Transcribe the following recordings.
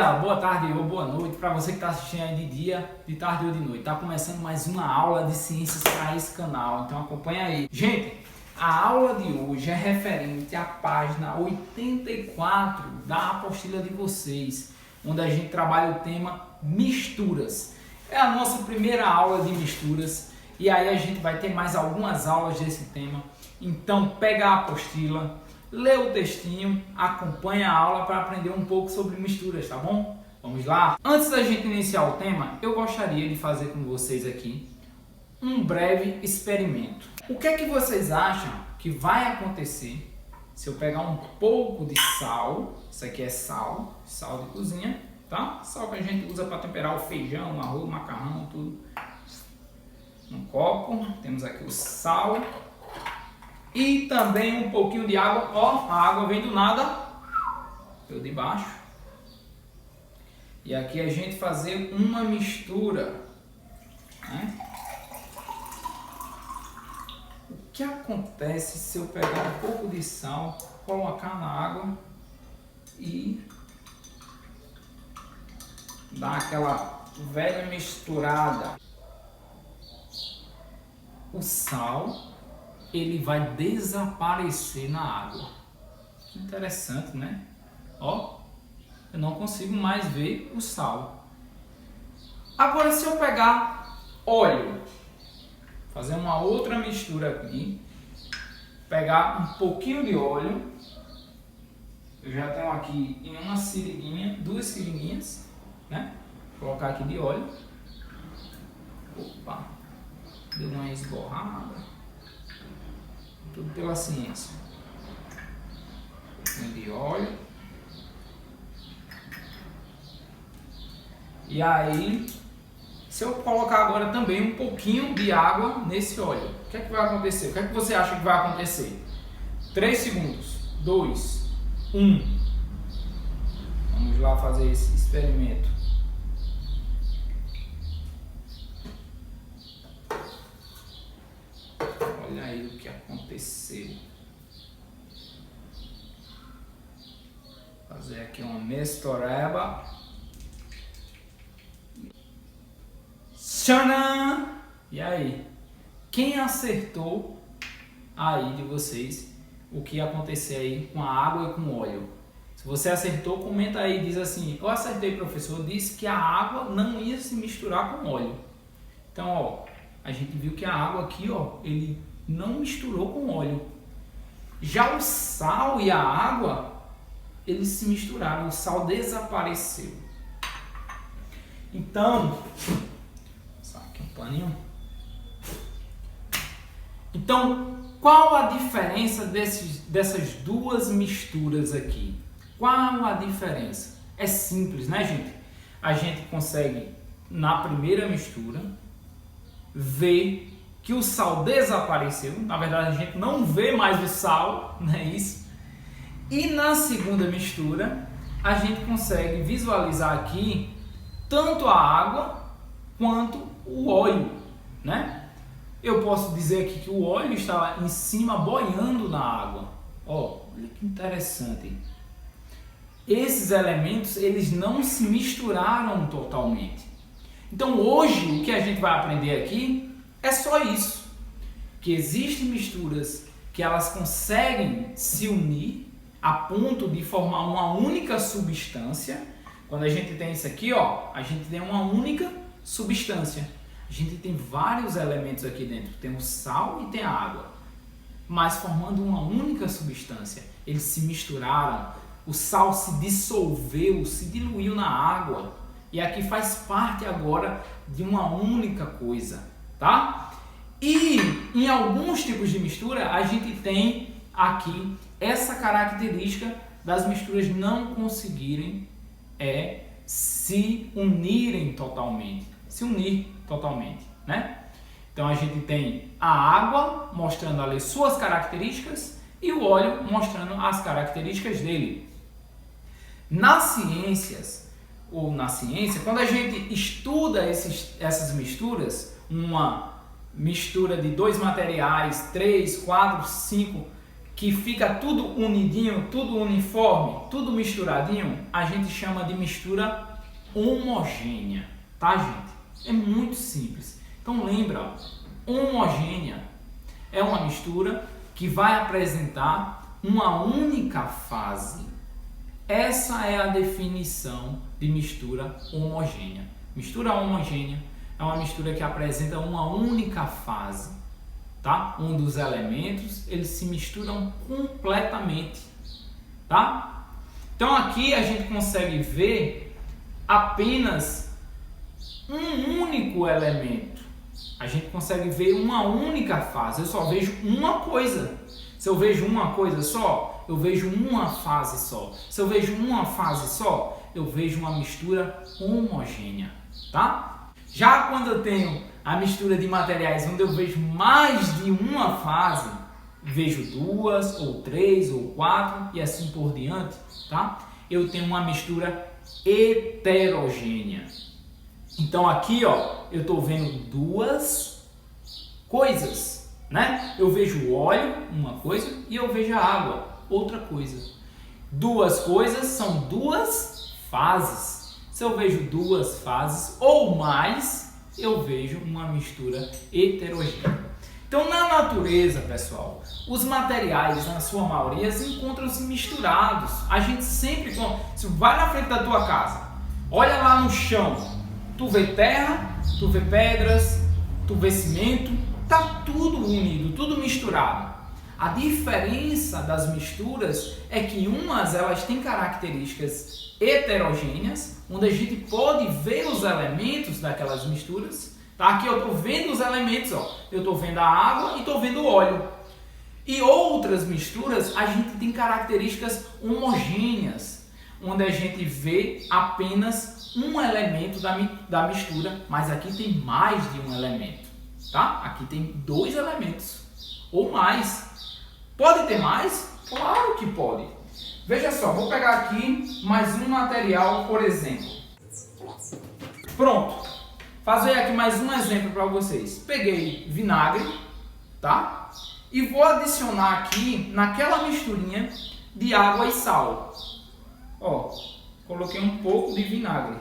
dia, boa tarde ou boa noite para você que está assistindo aí de dia, de tarde ou de noite. Está começando mais uma aula de ciências para esse canal, então acompanha aí. Gente, a aula de hoje é referente à página 84 da apostila de vocês, onde a gente trabalha o tema misturas. É a nossa primeira aula de misturas e aí a gente vai ter mais algumas aulas desse tema. Então pega a apostila, lê o textinho, acompanha a aula para aprender um pouco sobre misturas, tá bom? Vamos lá? Antes da gente iniciar o tema, eu gostaria de fazer com vocês aqui um breve experimento. O que é que vocês acham que vai acontecer se eu pegar um pouco de sal? Isso aqui é sal de cozinha, tá? Sal que a gente usa para temperar o feijão, o arroz, o macarrão, tudo. Um copo, temos aqui o sal. E também um pouquinho de água, ó, a água vem do nada, veio de baixo. E aqui a gente fazer uma mistura, né? O que acontece se eu pegar um pouco de sal, colocar na água e dar aquela velha misturada? O sal ele vai desaparecer na água. Que interessante, né? Ó, eu não consigo mais ver o sal. Agora, se eu pegar óleo, fazer uma outra mistura aqui, pegar um pouquinho de óleo, eu já tenho aqui em uma seringuinha, 2 seringuinhas, né? Vou colocar aqui de óleo. Opa, deu uma esborrada. Tudo pela ciência. Um pouquinho de óleo. E aí, se eu colocar agora também um pouquinho de água nesse óleo, o que é que vai acontecer? O que é que você acha que vai acontecer? 3 segundos. 2, 1. Vamos lá fazer esse experimento. Olha aí o que aconteceu. Fazer aqui uma mistureba. Tcharam! E aí? Quem acertou aí de vocês o que ia acontecer aí com a água e com o óleo? Se você acertou, comenta aí e diz assim: eu acertei, professor, disse que a água não ia se misturar com o óleo. Então, ó, a gente viu que a água aqui, ó, ele não misturou com óleo. Já o sal e a água, eles se misturaram, o sal desapareceu. Então, só aqui um paninho. Então, qual a diferença dessas duas misturas aqui? Qual a diferença? É simples, né, gente? A gente consegue, na primeira mistura, ver que o sal desapareceu. Na verdade, a gente não vê mais o sal, não é isso? E na segunda mistura, a gente consegue visualizar aqui tanto a água quanto o óleo, né? Eu posso dizer aqui que o óleo está em cima boiando na água. Ó, olha que interessante. Esses elementos, eles não se misturaram totalmente. Então, hoje, o que a gente vai aprender aqui é só isso, que existem misturas que elas conseguem se unir a ponto de formar uma única substância. Quando a gente tem isso aqui, ó, a gente tem uma única substância. A gente tem vários elementos aqui dentro, tem o sal e tem a água, mas formando uma única substância. Eles se misturaram, o sal se dissolveu, se diluiu na água e aqui faz parte agora de uma única coisa. Tá? E em alguns tipos de mistura a gente tem aqui essa característica das misturas não conseguirem se unir totalmente, né? Então a gente tem a água mostrando ali suas características e o óleo mostrando as características dele. Na ciência, quando a gente estuda essas misturas, uma mistura de 2 materiais, 3, 4, 5, que fica tudo unidinho, tudo uniforme, tudo misturadinho, a gente chama de mistura homogênea, tá, gente? É muito simples. Então lembra, ó, homogênea é uma mistura que vai apresentar uma única fase. Essa é a definição de mistura homogênea. Mistura homogênea é uma mistura que apresenta uma única fase, tá? Um dos elementos, eles se misturam completamente, tá? Então aqui a gente consegue ver apenas um único elemento. A gente consegue ver uma única fase. Eu só vejo uma coisa. Se eu vejo uma coisa só, eu vejo uma fase só. Se eu vejo uma fase só, eu vejo uma mistura homogênea, tá? Já quando eu tenho a mistura de materiais onde eu vejo mais de uma fase, vejo 2 ou 3 ou 4 e assim por diante, tá? Eu tenho uma mistura heterogênea. Então aqui, ó, eu estou vendo duas coisas, né? Eu vejo o óleo, uma coisa, e eu vejo a água, outra coisa. Duas coisas são duas fases. Se eu vejo duas fases ou mais, eu vejo uma mistura heterogênea. Então, na natureza, pessoal, os materiais, na sua maioria, encontram-se misturados. A gente sempre, se vai na frente da tua casa, olha lá no chão, tu vê terra, tu vê pedras, tu vê cimento, tá tudo unido, tudo misturado. A diferença das misturas é que umas elas têm características heterogêneas, onde a gente pode ver os elementos daquelas misturas. Tá? Aqui eu estou vendo os elementos, ó. Eu estou vendo a água e estou vendo o óleo. E outras misturas a gente tem características homogêneas, onde a gente vê apenas um elemento da mistura, mas aqui tem mais de um elemento. Tá? Aqui tem 2 elementos ou mais. Pode ter mais? Claro que pode. Veja só, vou pegar aqui mais um material, por exemplo. Pronto. Fazer aqui mais um exemplo para vocês. Peguei vinagre, tá? E vou adicionar aqui naquela misturinha de água e sal. Ó, coloquei um pouco de vinagre.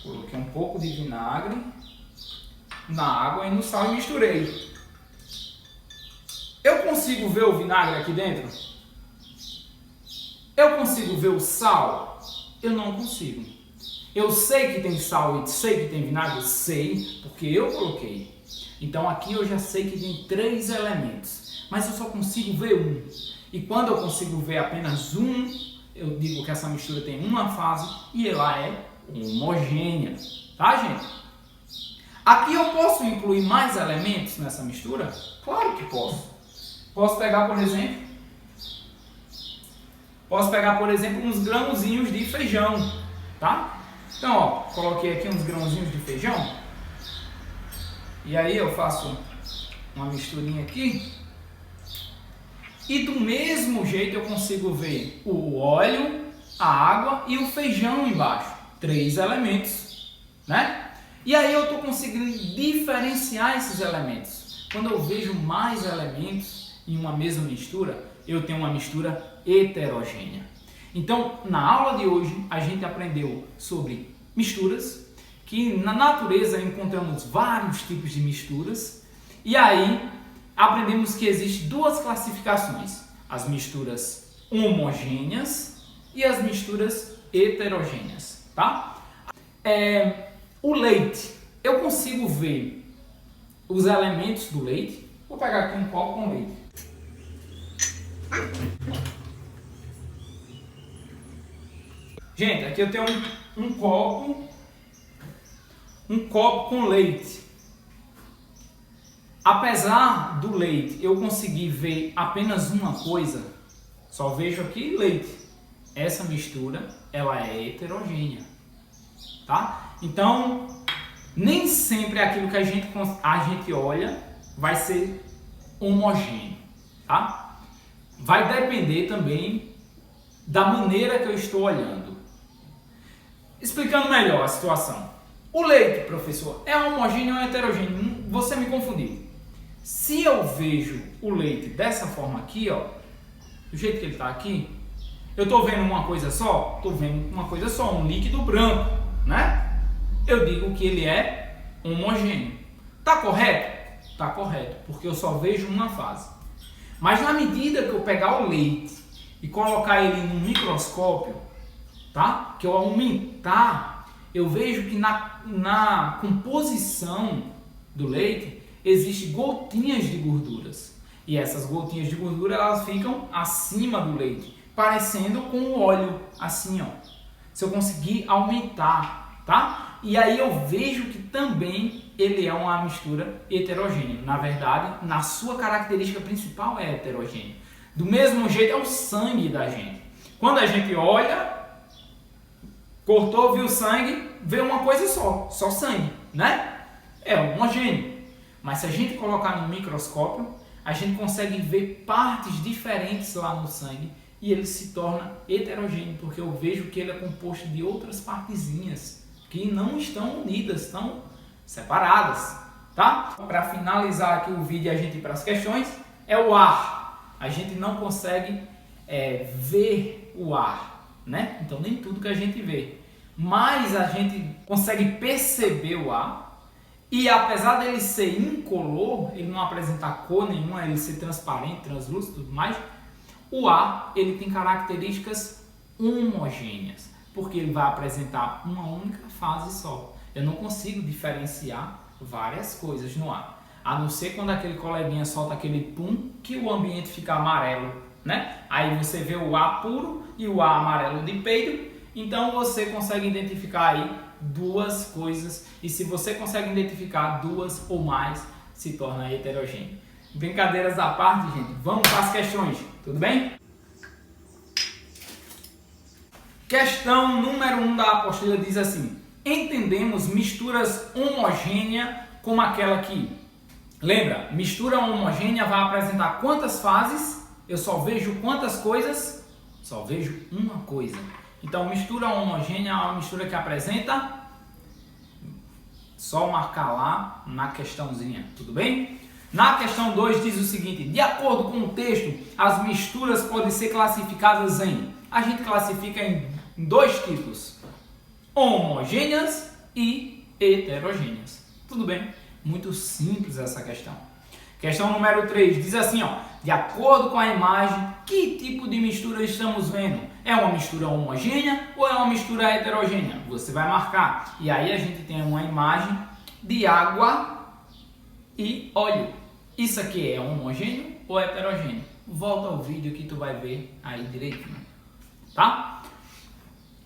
Coloquei um pouco de vinagre na água e no sal e misturei. Eu consigo ver o vinagre aqui dentro? Eu consigo ver o sal? Eu não consigo. Eu sei que tem sal e sei que tem vinagre? Sei, porque eu coloquei. Então aqui eu já sei que tem 3 elementos, mas eu só consigo ver um. E quando eu consigo ver apenas um, eu digo que essa mistura tem uma fase e ela é homogênea. Tá, gente? Aqui eu posso incluir mais elementos nessa mistura? Claro que posso. Posso pegar, por exemplo, uns grãozinhos de feijão, tá? Então, ó, coloquei aqui uns grãozinhos de feijão. E aí eu faço uma misturinha aqui. E do mesmo jeito eu consigo ver o óleo, a água e o feijão embaixo. 3 elementos, né? E aí eu estou conseguindo diferenciar esses elementos. Quando eu vejo mais elementos em uma mesma mistura, eu tenho uma mistura heterogênea. Então, na aula de hoje, a gente aprendeu sobre misturas, que na natureza encontramos vários tipos de misturas, e aí aprendemos que existem 2 classificações, as misturas homogêneas e as misturas heterogêneas, tá? O leite, eu consigo ver os elementos do leite. Vou pegar aqui um copo com leite. Gente, aqui eu tenho um copo com leite. Apesar do leite eu conseguir ver apenas uma coisa, só vejo aqui leite. Essa mistura, ela é heterogênea, tá? Então, nem sempre aquilo que a gente olha vai ser homogêneo, tá? Vai depender também da maneira que eu estou olhando. Explicando melhor a situação. O leite, professor, é homogêneo ou heterogêneo? Você me confundiu. se eu vejo o leite dessa forma aqui, ó, do jeito que ele está aqui, eu estou vendo uma coisa só? Estou vendo uma coisa só, um líquido branco, né? Eu digo que ele é homogêneo. Tá correto? Tá correto, porque eu só vejo uma fase. Mas na medida que eu pegar o leite e colocar ele no microscópio, tá? Que eu aumentar, eu vejo que na composição do leite existem gotinhas de gorduras. E essas gotinhas de gordura, elas ficam acima do leite, parecendo com o óleo, assim, ó. Se eu conseguir aumentar, tá? E aí eu vejo que também ele é uma mistura heterogênea. Na verdade, na sua característica principal é heterogêneo. Do mesmo jeito é o sangue da gente. Quando a gente olha, cortou, viu sangue, vê uma coisa só sangue, né? É homogêneo. Mas se a gente colocar no microscópio, a gente consegue ver partes diferentes lá no sangue e ele se torna heterogêneo, porque eu vejo que ele é composto de outras partezinhas que não estão unidas, estão separadas, tá? Para finalizar aqui o vídeo e a gente ir para as questões, é o ar. A gente não consegue ver o ar, né? Então nem tudo que a gente vê, mas a gente consegue perceber o ar. E apesar dele ser incolor, ele não apresentar cor nenhuma, ele ser transparente, translúcido e tudo mais, o ar ele tem características homogêneas, porque ele vai apresentar uma única fase só. Eu não consigo diferenciar várias coisas no ar, a não ser quando aquele coleguinha solta aquele pum, que o ambiente fica amarelo, né? Aí você vê o ar puro e o ar amarelo de peido, então você consegue identificar aí duas coisas, e se você consegue identificar duas ou mais, se torna heterogêneo. Brincadeiras à parte, gente, vamos para as questões, tudo bem? Questão número 1 da apostila diz assim: entendemos misturas homogêneas como aquela que, lembra, mistura homogênea vai apresentar quantas fases? Eu só vejo quantas coisas? Só vejo uma coisa. Então, mistura homogênea é uma mistura que apresenta, só marcar lá na questãozinha, tudo bem? Na questão 2 diz o seguinte: de acordo com o texto, as misturas podem ser classificadas em, a gente classifica em dois tipos, homogêneas e heterogêneas. Tudo bem? Muito simples essa questão. Questão número 3 diz assim, ó: de acordo com a imagem, que tipo de mistura estamos vendo? É uma mistura homogênea ou é uma mistura heterogênea? Você vai marcar. E aí a gente tem uma imagem de água e óleo. Isso aqui é homogêneo ou heterogêneo? Volta ao vídeo que tu vai ver aí direitinho, tá?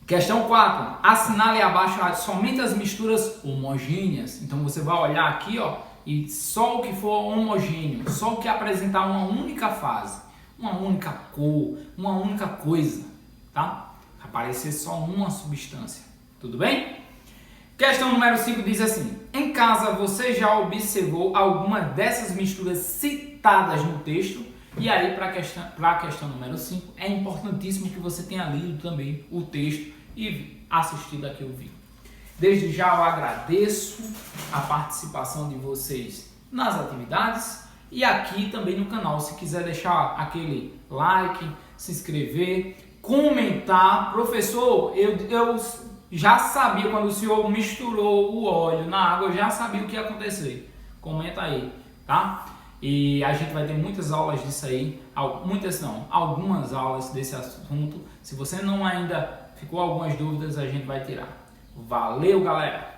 Questão 4. Assinale abaixo somente as misturas homogêneas. Então você vai olhar aqui, ó, e só o que for homogêneo, só o que apresentar uma única fase, uma única cor, uma única coisa, tá? Aparecer só uma substância, tudo bem? Questão número 5 diz assim: em casa você já observou alguma dessas misturas citadas no texto? E aí para a questão número 5 é importantíssimo que você tenha lido também o texto e assistido aqui o vídeo. Desde já eu agradeço a participação de vocês nas atividades e aqui também no canal. Se quiser deixar aquele like, se inscrever, comentar. Professor, eu já sabia quando o senhor misturou o óleo na água, eu já sabia o que ia acontecer. Comenta aí, tá? E a gente vai ter muitas aulas disso aí, algumas aulas desse assunto. Se você não ainda ficou algumas dúvidas, a gente vai tirar. Valeu, galera!